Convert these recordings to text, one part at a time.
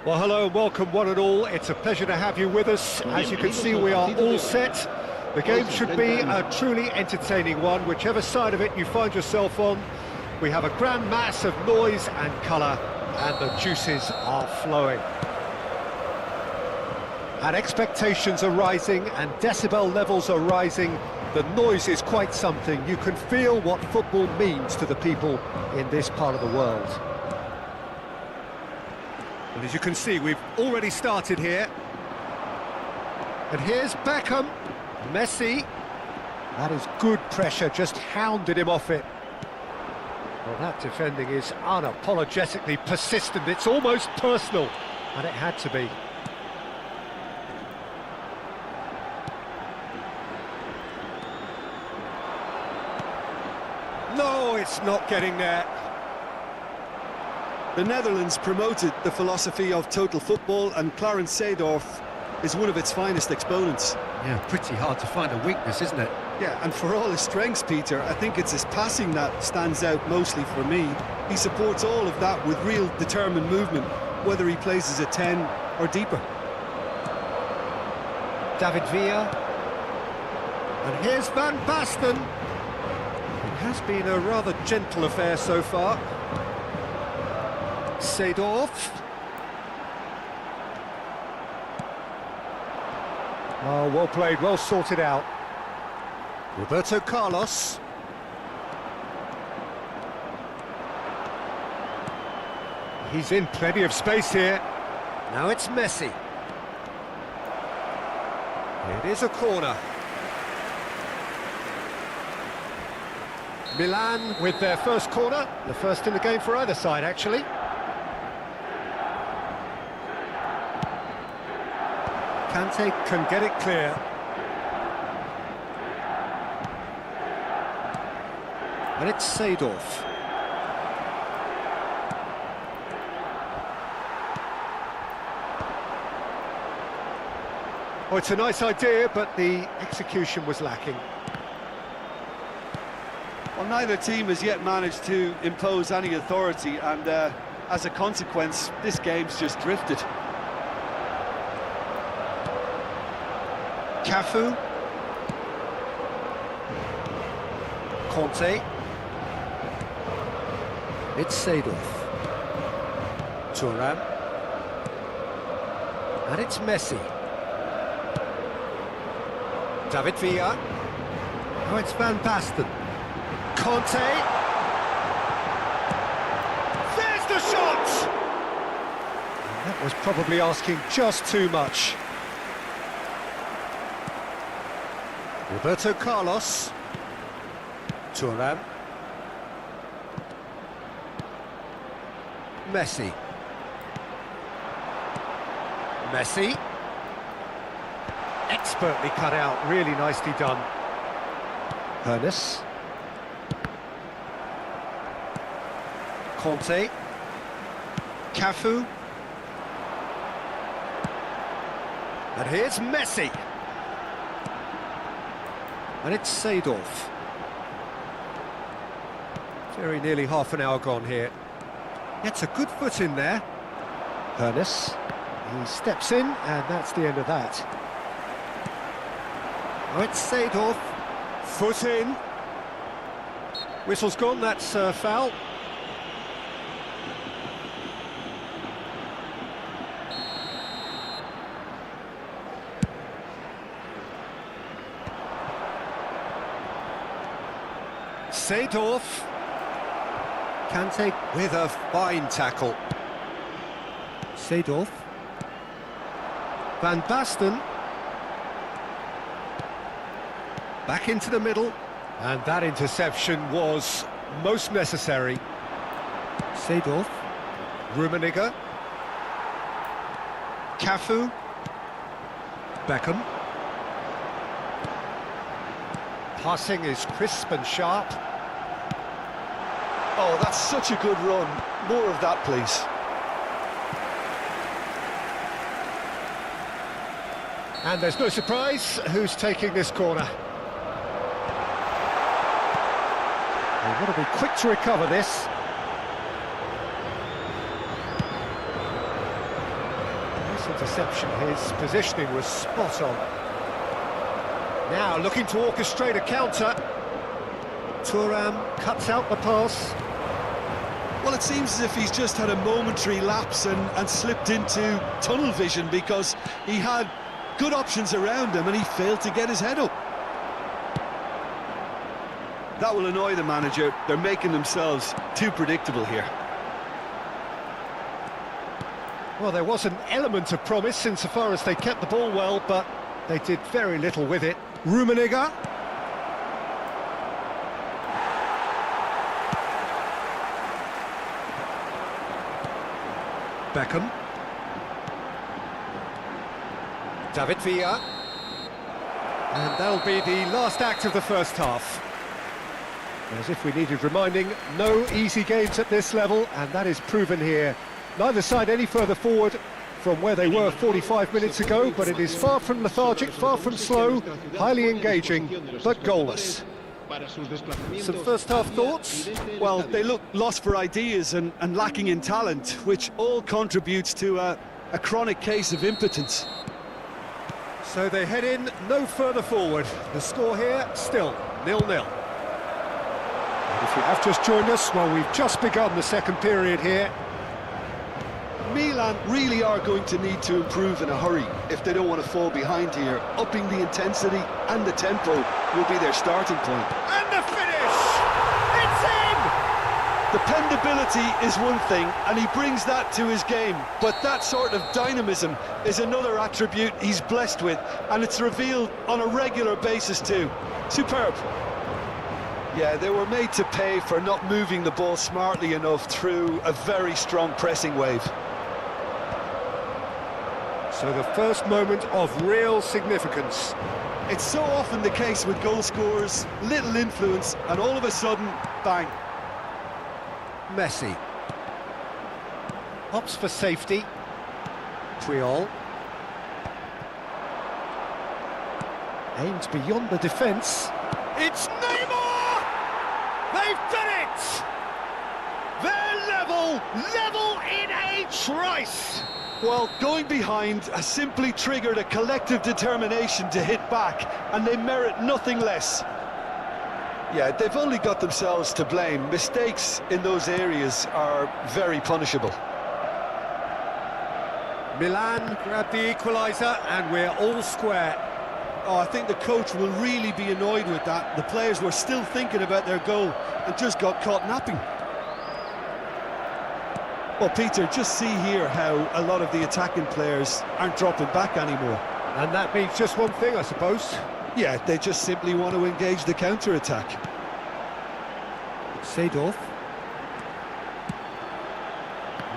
Well, hello and welcome one and all. It's a pleasure to have you with us. As you can see, we are all set. The game should be a truly entertaining one, whichever side of it you find yourself on. We have a grand mass of noise and colour, and the juices are flowing. And expectations are rising, and decibel levels are rising. The noise is quite something. You can feel what football means to the people in this part of the world. And as you can see, we've already started here. And here's Beckham. Messi. That is good pressure, just hounded him off it. Well, that defending is unapologetically persistent. It's almost personal, and it had to be. No, it's not getting there. The Netherlands promoted the philosophy of total football, and Clarence Seedorf is one of its finest exponents. Yeah, pretty hard to find a weakness, isn't it? Yeah, and for all his strengths, Peter, I think it's his passing that stands out mostly for me. He supports all of that with real determined movement, whether he plays as a 10 or deeper. David Villa. And here's Van Basten. It has been a rather gentle affair so far. Seedorf. Oh, well played, well sorted out. Roberto Carlos. He's in plenty of space here. Now it's Messi. It is a corner. Milan with their first corner, the first in the game for either side, actually. Kante can get it clear. And it's Seedorf. Oh, it's a nice idea, but the execution was lacking. Well, neither team has yet managed to impose any authority, and as a consequence, this game's just drifted. Cafu. Conte. It's Seedorf. Thuram. And it's Messi. David Villa. Oh, it's Van Basten. Conte. There's the shot! And that was probably asking just too much. Roberto Carlos. Thuram. Messi. Messi. Expertly cut out, really nicely done. Ernest. Conte. Cafu. And here's Messi. And it's Seedorf. Very nearly half an hour gone here. Gets a good foot in there. Ernest. He steps in, and that's the end of that. Oh, it's Seedorf. Foot in. Whistle's gone, that's a foul. Seedorf. Kante with a fine tackle. Seedorf. Van Basten. Back into the middle. And that interception was most necessary. Seedorf. Rummenigge. Cafu. Beckham. Passing is crisp and sharp. Oh, that's such a good run. More of that, please. And there's no surprise who's taking this corner. They've got to be quick to recover this. interception. His positioning was spot on. Now looking to orchestrate a counter. Thuram cuts out the pass. Well, it seems as if he's just had a momentary lapse and slipped into tunnel vision, because he had good options around him and he failed to get his head up. That will annoy the manager. They're making themselves too predictable here. Well, there was an element of promise insofar as they kept the ball well, but they did very little with it. Rummenigge. Beckham. David Villa. And that'll be the last act of the first half. As if we needed reminding, no easy games at this level, and that is proven here. Neither side any further forward from where they were 45 minutes ago, but it is far from lethargic, far from slow, highly engaging, but goalless. Some first-half thoughts? Well, they look lost for ideas and lacking in talent, which all contributes to a chronic case of impotence. So they head in no further forward. The score here, still 0-0. And if you have just joined us, well, we've just begun the second period here. Milan really are going to need to improve in a hurry if they don't want to fall behind here. Upping the intensity and the tempo will be their starting point. And the finish! It's in! Dependability is one thing, and he brings that to his game, but that sort of dynamism is another attribute he's blessed with, and it's revealed on a regular basis too. Superb. Yeah, they were made to pay for not moving the ball smartly enough through a very strong pressing wave. So the first moment of real significance. It's so often the case with goal scorers, little influence, and all of a sudden, bang. Messi. Opts for safety. Puyol. Aims beyond the defence. It's Neymar! They've done it! They're level in a trice! Well, going behind has simply triggered a collective determination to hit back, and they merit nothing less. Yeah, they've only got themselves to blame. Mistakes in those areas are very punishable. Milan grabbed the equaliser, and we're all square. Oh, I think the coach will really be annoyed with that. The players were still thinking about their goal and just got caught napping. Well, Peter, just see here how a lot of the attacking players aren't dropping back anymore. And that means just one thing, I suppose. Yeah, they just simply want to engage the counter-attack. Seedorf.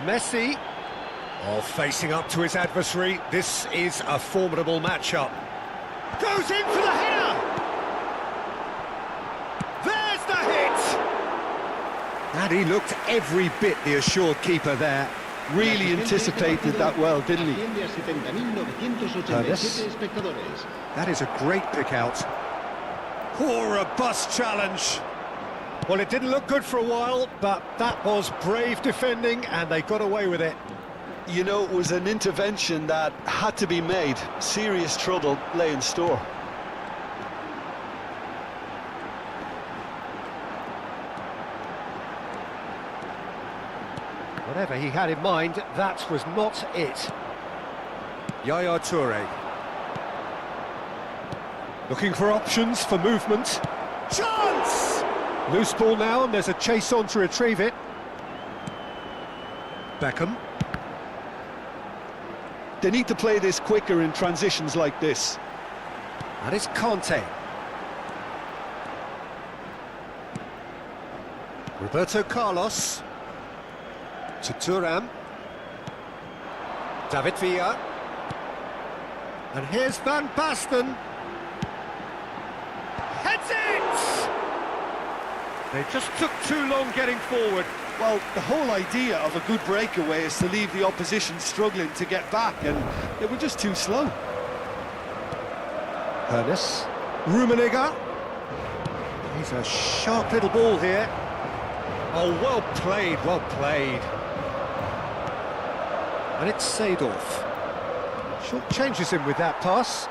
Messi. Oh, facing up to his adversary. This is a formidable matchup. Goes in for the header! There's the hit! And he looked every bit the assured keeper there. Really anticipated that well, didn't he? That is a great pick out. Poor robust challenge. Well, it didn't look good for a while, but that was brave defending, and they got away with it. You know, it was an intervention that had to be made. Serious trouble lay in store. Whatever he had in mind, that was not it. Yaya Toure. Looking for options for movement. Chance! Loose ball now, and there's a chase on to retrieve it. Beckham. They need to play this quicker in transitions like this. And it's Conte. Roberto Carlos. To Thuram. David Villa. And here's Van Basten. Heads it! They just took too long getting forward. Well, the whole idea of a good breakaway is to leave the opposition struggling to get back, and they were just too slow. Ernest. Rummenigge. He's a sharp little ball here. Oh, well played, well played. And it's Seedorf. Short changes him with that pass.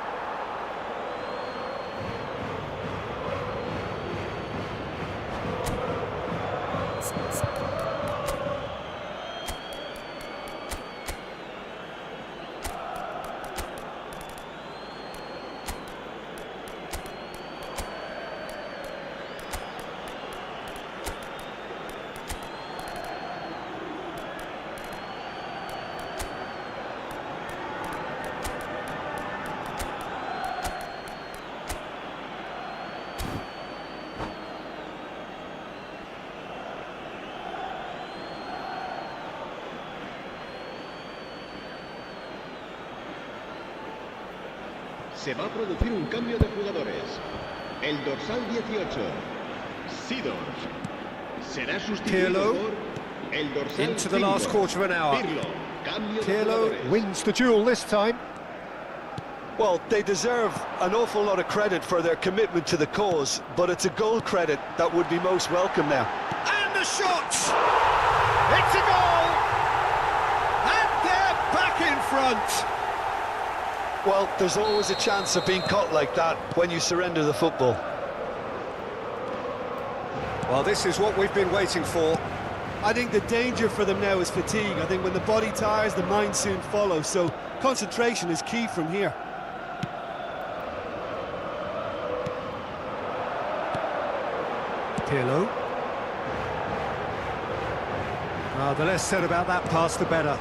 Se va a producir un cambio de jugadores. El dorsal 18, Seedorf, será sustituido por el dorsal Into the last quarter of an hour. Pirlo wins the duel this time. Well, they deserve an awful lot of credit for their commitment to the cause, but it's a goal credit that would be most welcome now. And the shot! It's a goal! And they're back in front! Well, there's always a chance of being caught like that when you surrender the football. Well, this is what we've been waiting for. I think the danger for them now is fatigue. I think when the body tires, the mind soon follows, so concentration is key from here. Pirlo. The less said about that pass, the better.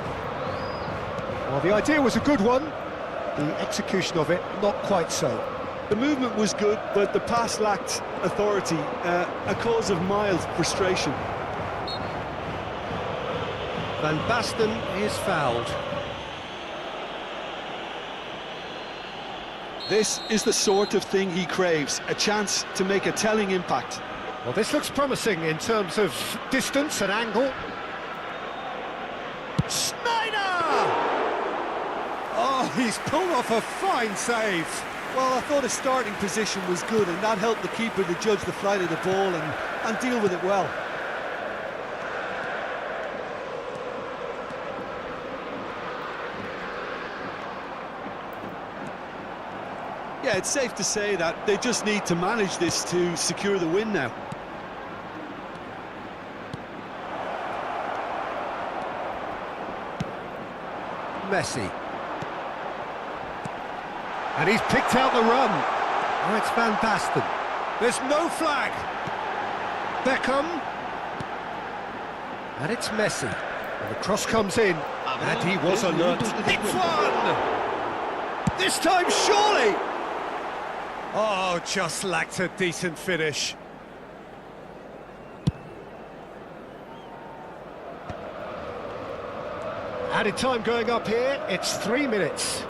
Well, the idea was a good one. The execution of it, not quite so. The movement was good, but the pass lacked authority, a cause of mild frustration. Van Basten is fouled. This is the sort of thing he craves, a chance to make a telling impact. Well, this looks promising in terms of distance and angle. Oh, he's pulled off a fine save. Well, I thought his starting position was good, and that helped the keeper to judge the flight of the ball and deal with it well. Yeah, it's safe to say that they just need to manage this to secure the win now. Messi. And he's picked out the run. Oh, it's Van Basten. There's no flag. Beckham. And it's Messi. And the cross comes in. And he was alert. It's one! This time, surely! Oh, just lacked a decent finish. Added time going up here. It's 3 minutes.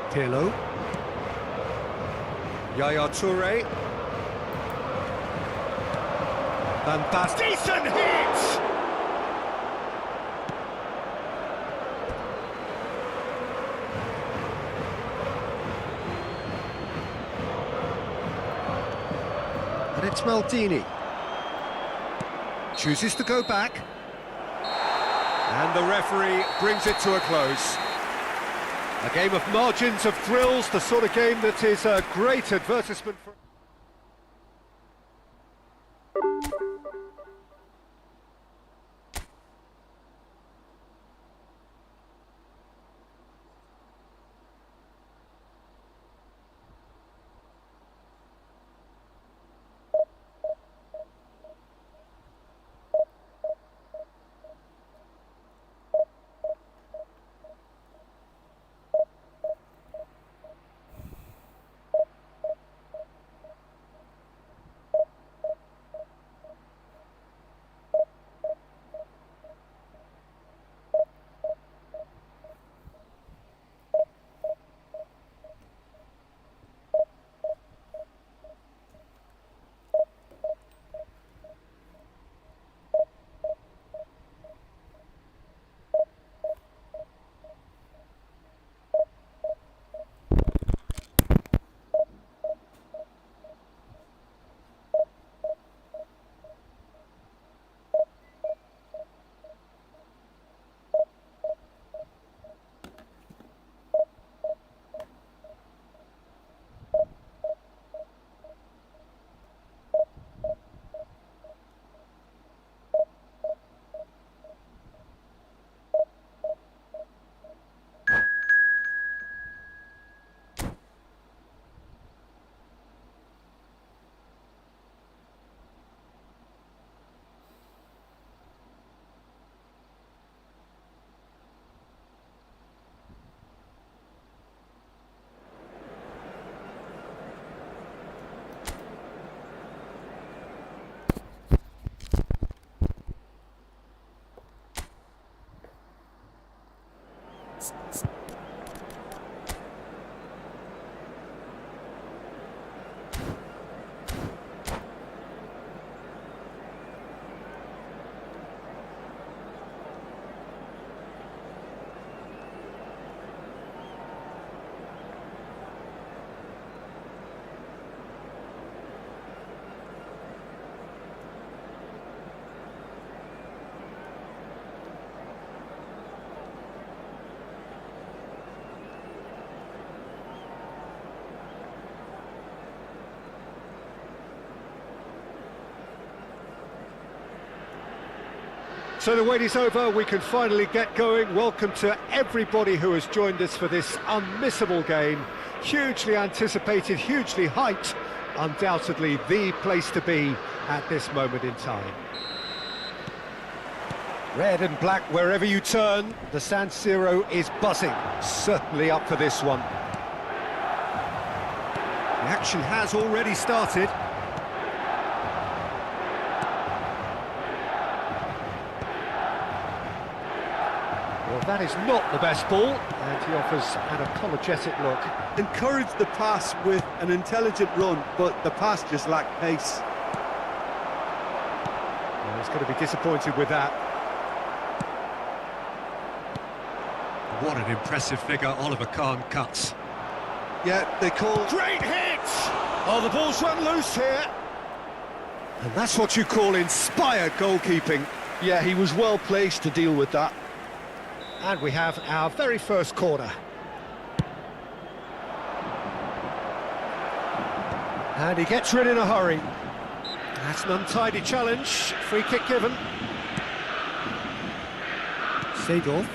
Pirlo. Yaya Toure. Van Basten. Decent hit! And it's Maldini. Chooses to go back. And the referee brings it to a close. A game of margins of thrills, the sort of game that is a great advertisement for... So the wait is over, we can finally get going. Welcome to everybody who has joined us for this unmissable game. Hugely anticipated, hugely hyped, undoubtedly the place to be at this moment in time. Red and black wherever you turn, the San Siro is buzzing. Certainly up for this one. The action has already started. Well, that is not the best ball, and he offers an apologetic look. Encouraged the pass with an intelligent run, but the pass just lacked pace. Well, he's going to be disappointed with that. What an impressive figure Oliver Kahn cuts. Yeah, they call... Great hit! Oh, the ball's run loose here. And that's what you call inspired goalkeeping. Yeah, he was well placed to deal with that. And we have our very first corner. And he gets rid in a hurry. That's an untidy challenge. Free kick given. Seedorf.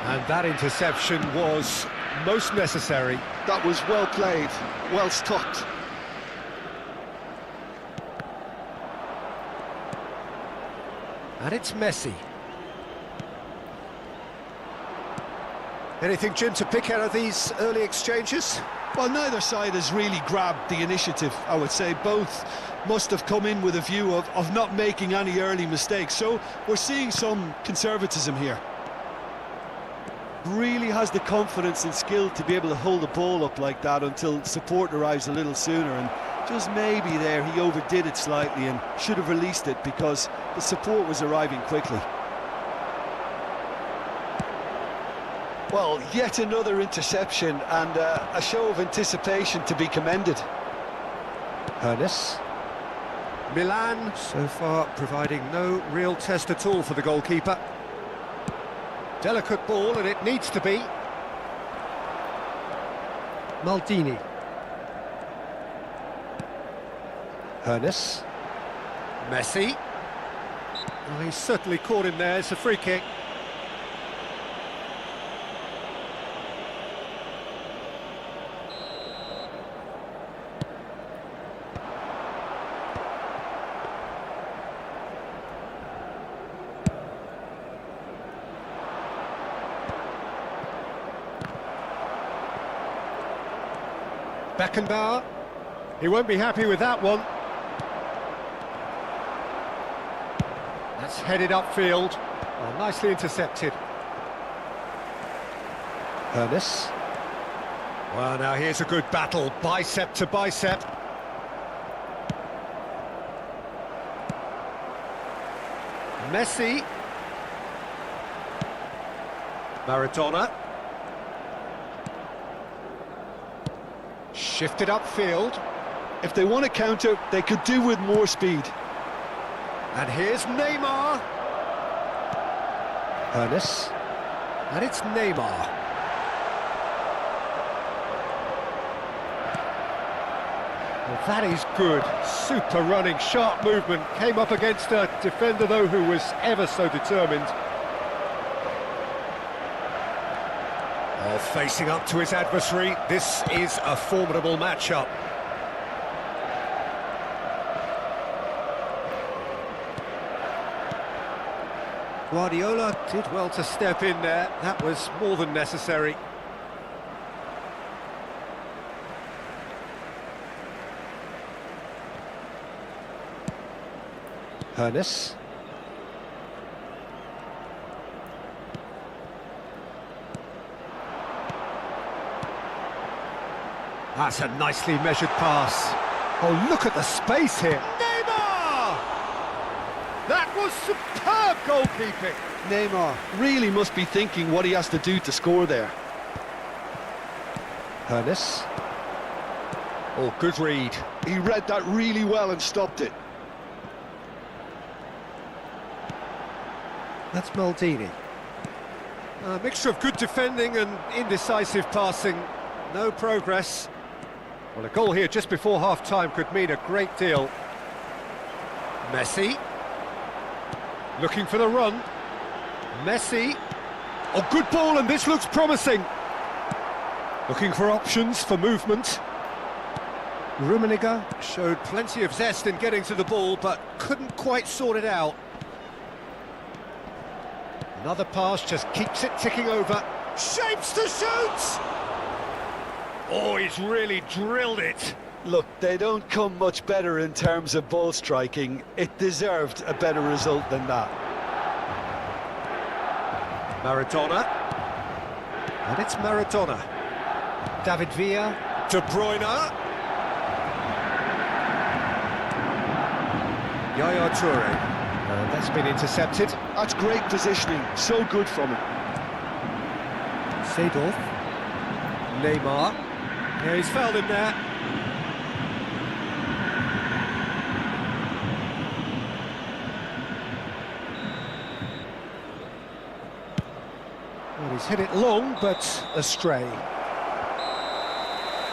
And that interception was most necessary. That was well played, well stopped. And it's Messi. Anything, Jim, to pick out of these early exchanges? Well, neither side has really grabbed the initiative, I would say. Both must have come in with a view of not making any early mistakes. So we're seeing some conservatism here. Really has the confidence and skill to be able to hold the ball up like that until support arrives a little sooner, and just maybe there he overdid it slightly and should have released it because the support was arriving quickly. Well, yet another interception and a show of anticipation to be commended. Ernest. Milan, so far, providing no real test at all for the goalkeeper. Delicate ball, and it needs to be. Maldini. Ernest. Messi. Oh, he's certainly caught him there. It's a free kick. Beckenbauer, he won't be happy with that one. That's headed upfield. Oh, nicely intercepted. Ernest. Well, now here's a good battle, bicep to bicep. Messi. Maradona. Shifted upfield. If they want to counter, they could do with more speed. And here's Neymar. Ernest. And it's Neymar. Well, that is good. Super running, sharp movement. Came up against a defender, though, who was ever so determined. Oh, facing up to his adversary, this is a formidable matchup. Guardiola did well to step in there. That was more than necessary. Ernest. That's a nicely measured pass. Oh, look at the space here. Neymar! That was superb goalkeeping. Neymar really must be thinking what he has to do to score there. Ernest. Oh, good read. He read that really well and stopped it. That's Maldini. A mixture of good defending and indecisive passing. No progress. Well, a goal here just before half-time could mean a great deal. Messi. Looking for the run. Messi. Oh, good ball, and this looks promising. Looking for options for movement. Rummenigge showed plenty of zest in getting to the ball, but couldn't quite sort it out. Another pass just keeps it ticking over. Shapes to shoot! Oh, he's really drilled it. Look, they don't come much better in terms of ball striking. It deserved a better result than that. Maradona. And it's Maradona. David Villa. De Bruyne. Yaya Toure. That's been intercepted. That's great positioning, so good from him. Seedorf. Neymar. Yeah, he's fouled him there. Well, he's hit it long, but astray.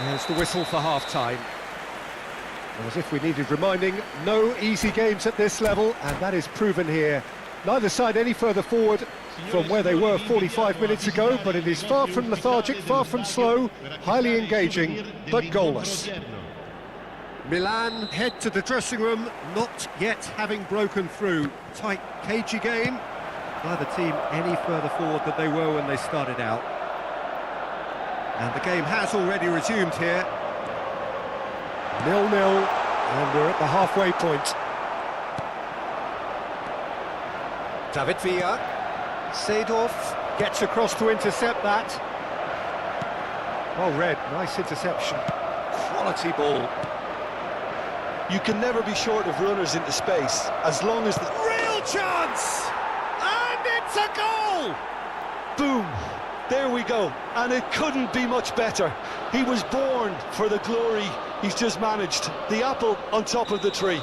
There's the whistle for half-time. As if we needed reminding, no easy games at this level, and that is proven here. Neither side any further forward from where they were 45 minutes ago, but it is far from lethargic, far from slow, highly engaging, but goalless. Milan head to the dressing room, not yet having broken through. Tight, cagey game. Neither team any further forward than they were when they started out. And the game has already resumed here. 0-0, and we're at the halfway point. David Villa. Seedorf gets across to intercept that. Well read, nice interception. Quality ball. You can never be short of runners into space, as long as the... Real chance! And it's a goal! Boom! There we go, and it couldn't be much better. He was born for the glory he's just managed. The apple on top of the tree.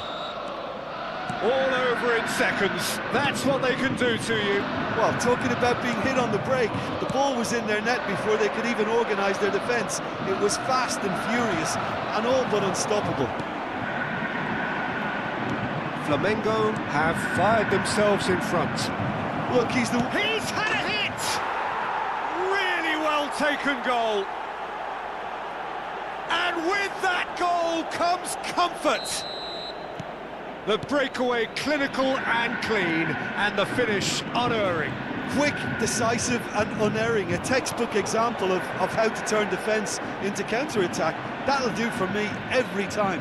All over in seconds. That's what they can do to you. Well, talking about being hit on the break, the ball was in their net before they could even organise their defence. It was fast and furious, and all but unstoppable. Flamengo have fired themselves in front. Look, he's had a hit! Really well taken goal. And with that goal comes comfort. The breakaway clinical and clean, and the finish unerring. Quick, decisive and unerring. A textbook example of how to turn defence into counter-attack. That'll do for me every time.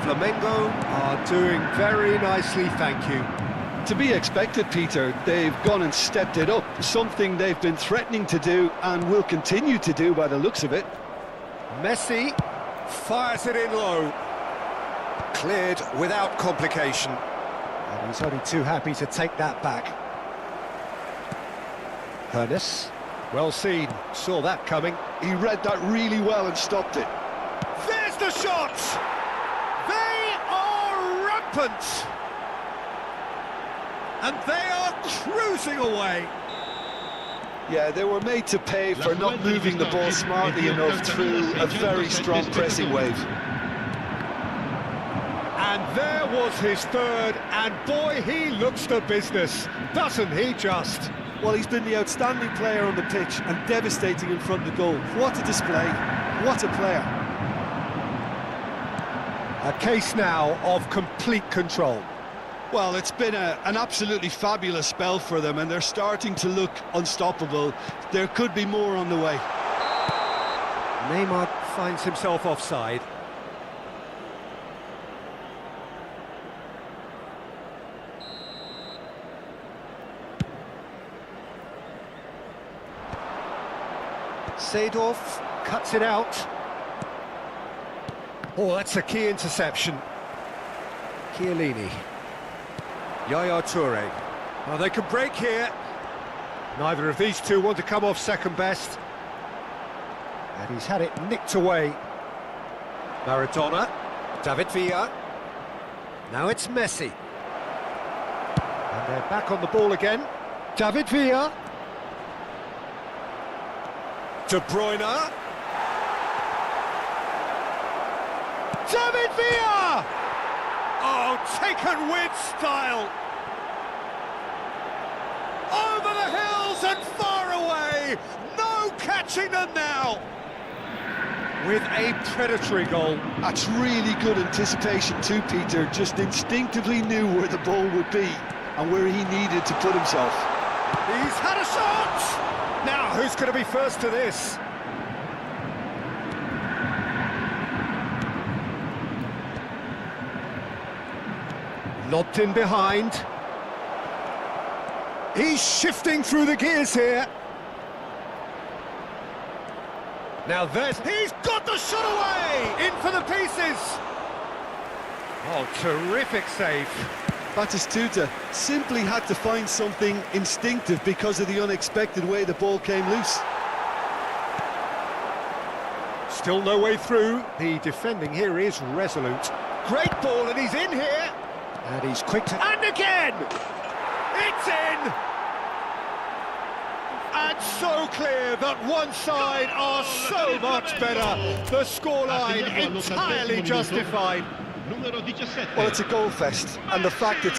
Flamengo are doing very nicely, thank you. To be expected, Peter. They've gone and stepped it up. Something they've been threatening to do and will continue to do by the looks of it. Messi fires it in low. Cleared without complication. And he's only too happy to take that back. Hernes, well seen, saw that coming. He read that really well and stopped it. There's the shot! They are rampant! And they are cruising away. Yeah, they were made to pay for not moving the ball smartly enough through a very strong pressing wave. And there was his third, and boy, he looks the business, doesn't he just? Well, he's been the outstanding player on the pitch and devastating in front of the goal. What a display, what a player. A case now of complete control. Well, it's been an absolutely fabulous spell for them, and they're starting to look unstoppable. There could be more on the way. Neymar finds himself offside. Seedorf cuts it out. Oh, that's a key interception. Chiellini. Yaya Toure. Well, they can break here. Neither of these two want to come off second best. And he's had it nicked away. Maradona. David Villa. Now it's Messi. And they're back on the ball again. David Villa. De Bruyne. David Villa! Oh, taken with style. Over the hills and far away. No catching them now. With a predatory goal. That's really good anticipation too, Peter. Just instinctively knew where the ball would be and where he needed to put himself. He's had a shot! Now, who's going to be first to this? Lobbed in behind. He's shifting through the gears here. Now he's got the shot away! In for the pieces! Oh, terrific save. Batistuta simply had to find something instinctive because of the unexpected way the ball came loose. Still no way through. The defending here is resolute. Great ball, and he's in here. And he's quick to... And again! It's in! And so clear that one side are so much better. The scoreline entirely justified. Well, it's a goal fest, and the fact it's